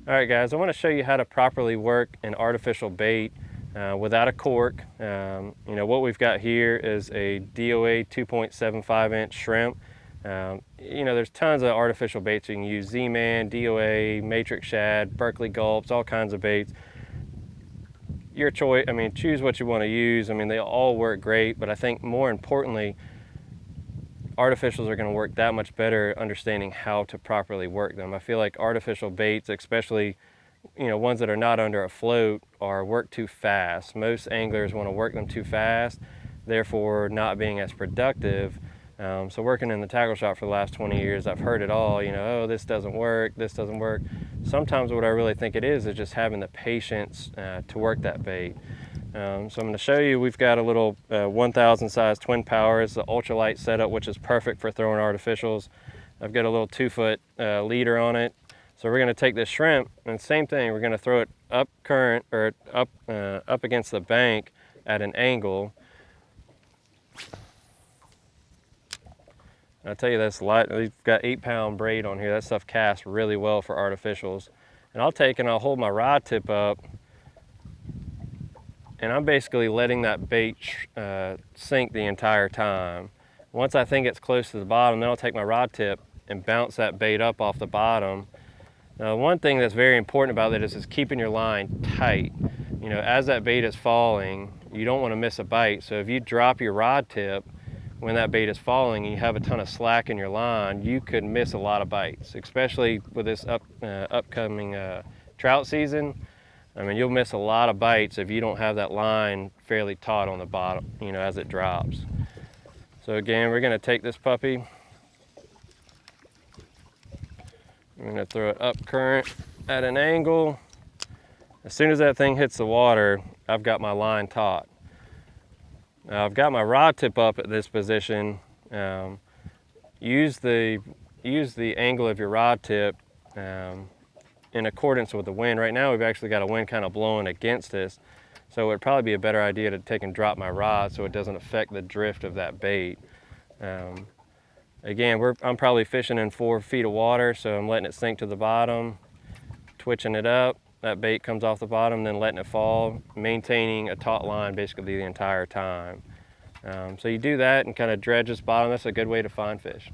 All right guys, I want to show you how to properly work an artificial bait without a cork. What we've got here is a DOA 2.75 inch shrimp. There's tons of artificial baits you can use: Z-Man, DOA, matrix shad, Berkeley gulps, all kinds of baits. Your choice. Choose what you want to use. They all work great, but I think more importantly, artificials are going to work that much better understanding how to properly work them. I feel like artificial baits, especially ones that are not under a float, are work too fast. Most anglers want to work them too fast, therefore not being as productive. So working in the tackle shop for the last 20 years, I've heard it all. Oh, this doesn't work, this doesn't work. Sometimes what I really think it is just having the patience to work that bait. So I'm going to show you, we've got a little 1000 size twin power. It's the ultralight setup, which is perfect for throwing artificials. I've got a little 2-foot leader on it. So we're going to take this shrimp, and same thing, we're going to throw it up current, or up against the bank at an angle. I'll tell you, that's light. We've got 8-pound braid on here. That stuff casts really well for artificials. And I'll hold my rod tip up, and I'm basically letting that bait sink the entire time. Once I think it's close to the bottom, then I'll take my rod tip and bounce that bait up off the bottom. Now, one thing that's very important about it is keeping your line tight. As that bait is falling, you don't want to miss a bite. So if you drop your rod tip when that bait is falling and you have a ton of slack in your line, you could miss a lot of bites, especially with this upcoming trout season. You'll miss a lot of bites if you don't have that line fairly taut on the bottom, as it drops. So again, we're going to take this puppy. I'm going to throw it up current at an angle. As soon as that thing hits the water, I've got my line taut. Now I've got my rod tip up at this position. Use the angle of your rod tip in accordance with the wind. Right now we've actually got a wind kind of blowing against us, so it would probably be a better idea to take and drop my rod so it doesn't affect the drift of that bait. Again, I'm probably fishing in 4 feet of water, so I'm letting it sink to the bottom, twitching it up. That bait comes off the bottom, then letting it fall, maintaining a taut line basically the entire time. So you do that and kind of dredge this bottom. That's a good way to find fish.